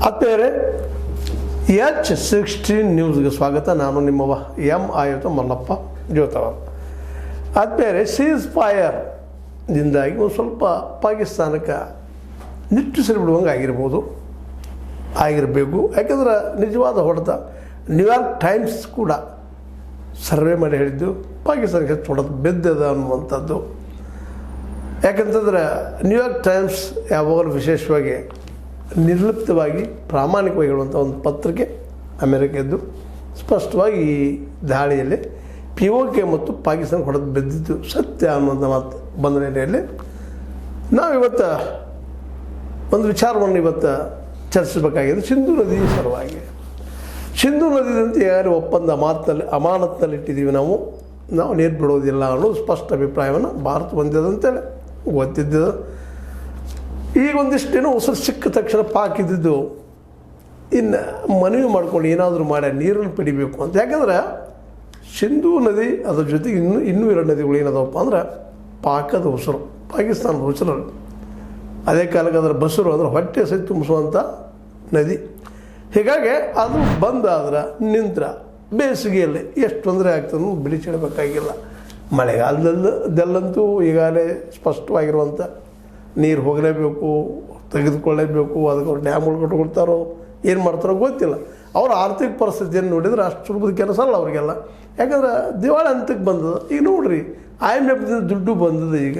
ಆತ್ಮೀಯರೇ, H16 ನ್ಯೂಸ್ಗೆ ಸ್ವಾಗತ. ನಾನು ನಿಮ್ಮವ ಆಯುತ ಮಲ್ಲಪ್ಪ ಜೋತವ. ಆತ್ಮೀಯರೇ, ಸೀಸ್ ಫೈರ್ದಿಂದಾಗಿ ಒಂದು ಸ್ವಲ್ಪ ಪಾಕಿಸ್ತಾನಕ್ಕೆ ನಿಟ್ಟುಸಿರು ಬಿಡುವಂಗೆ ಆಗಿರಬೇಕು. ಯಾಕೆಂದ್ರೆ ನಿಜವಾದ ಹೊಡೆತ ನ್ಯೂಯಾರ್ಕ್ ಟೈಮ್ಸ್ ಕೂಡ ಸರ್ವೆ ಮಾಡಿ ಹೇಳಿದ್ದು ಪಾಕಿಸ್ತಾನಕ್ಕೆ ಹೆಚ್ಚು ಹೊಡೆತ ಬಿದ್ದದ ಅನ್ನುವಂಥದ್ದು. ಯಾಕಂತಂದ್ರೆ ನ್ಯೂಯಾರ್ಕ್ ಟೈಮ್ಸ್ ಯಾವಾಗಲೂ ವಿಶೇಷವಾಗಿ ನಿರ್ಲಿಪ್ತವಾಗಿ ಪ್ರಾಮಾಣಿಕವಾಗಿ ಹೇಳುವಂಥ ಒಂದು ಪತ್ರಿಕೆ ಅಮೆರಿಕದ್ದು. ಸ್ಪಷ್ಟವಾಗಿ ಈ ದಾಳಿಯಲ್ಲಿ POK ಮತ್ತು ಪಾಕಿಸ್ತಾನ ಹೊಡೆದು ಬಿದ್ದಿದ್ದು ಸತ್ಯ ಅನ್ನುವಂಥ ಮಾತು ಬಂದ ನೆಲೆಯಲ್ಲಿ ನಾವಿವತ್ತು ಒಂದು ವಿಚಾರವನ್ನು ಇವತ್ತು ಚರ್ಚಿಸಬೇಕಾಗಿದೆ. ಸಿಂಧೂ ನದಿ ಸಲುವಾಗಿ. ಸಿಂಧೂ ನದಿದಂತೆ ಯಾರು ಒಪ್ಪಂದ ಅಮಾನತ್ನಲ್ಲಿ ಇಟ್ಟಿದ್ದೀವಿ, ನಾವು ನೀರು ಬಿಡೋದಿಲ್ಲ ಅನ್ನೋದು ಸ್ಪಷ್ಟ ಅಭಿಪ್ರಾಯವನ್ನು ಭಾರತ ಹೊಂದಿದಂತೇಳಿ ಗೊತ್ತಿದ್ದು. ಈಗ ಒಂದಿಷ್ಟು ದಿನ ಉಸಿರು ಸಿಕ್ಕ ತಕ್ಷಣ ಪಾಕ್ ಇದ್ದಿದ್ದು ಇನ್ನು ಮನವಿ ಮಾಡ್ಕೊಂಡು ಏನಾದರೂ ಮಾಡಿ ನೀರನ್ನು ಪಡಿಬೇಕು ಅಂತ. ಯಾಕಂದ್ರೆ ಸಿಂಧೂ ನದಿ ಅದ್ರ ಜೊತೆಗೆ ಇನ್ನೂ ಎರಡು ನದಿಗಳು ಏನದವಪ್ಪ ಅಂದ್ರೆ ಪಾಕದ ಉಸಿರು, ಪಾಕಿಸ್ತಾನದ ಉಸಿರು. ಅದೇ ಕಾಲಕ್ಕೆ ಅದರ ಬಸರು ಅಂದ್ರೆ ಹೊಟ್ಟೆ ಸಹಿತ ತುಂಬಿಸುವಂಥ ನದಿ. ಹೀಗಾಗಿ ಅದು ಬಂದಾದ್ರೆ ನಿಂತ್ರ ಬೇಸಿಗೆಯಲ್ಲಿ ಎಷ್ಟು ತೊಂದರೆ ಆಗ್ತದೆ ಬಿಡಿ ಚೆಡಬೇಕಾಗಿಲ್ಲ. ಮಳೆಗಾಲದಲ್ಲಂತೂ ಈಗಾಗಲೇ ಸ್ಪಷ್ಟವಾಗಿರುವಂಥ ನೀರು ಹೋಗಲೇಬೇಕು, ತೆಗೆದುಕೊಳ್ಳೇಬೇಕು. ಅದಕ್ಕೆ ಡ್ಯಾಮ್ಗಳು ಕಟ್ಕೊಳ್ತಾರೋ ಏನು ಮಾಡ್ತಾರೋ ಗೊತ್ತಿಲ್ಲ. ಅವ್ರ ಆರ್ಥಿಕ ಪರಿಸ್ಥಿತಿಯನ್ನು ನೋಡಿದ್ರೆ ಅಷ್ಟು ಸುಲಭದ ಕೆಲಸ ಅಲ್ಲ ಅವರಿಗೆಲ್ಲ. ಯಾಕಂದ್ರೆ ದಿವಾಳಿ ಹಂತಕ್ಕೆ ಬಂದದ. ಈಗ ನೋಡ್ರಿ, IMF ದುಡ್ಡು ಬಂದದ. ಈಗ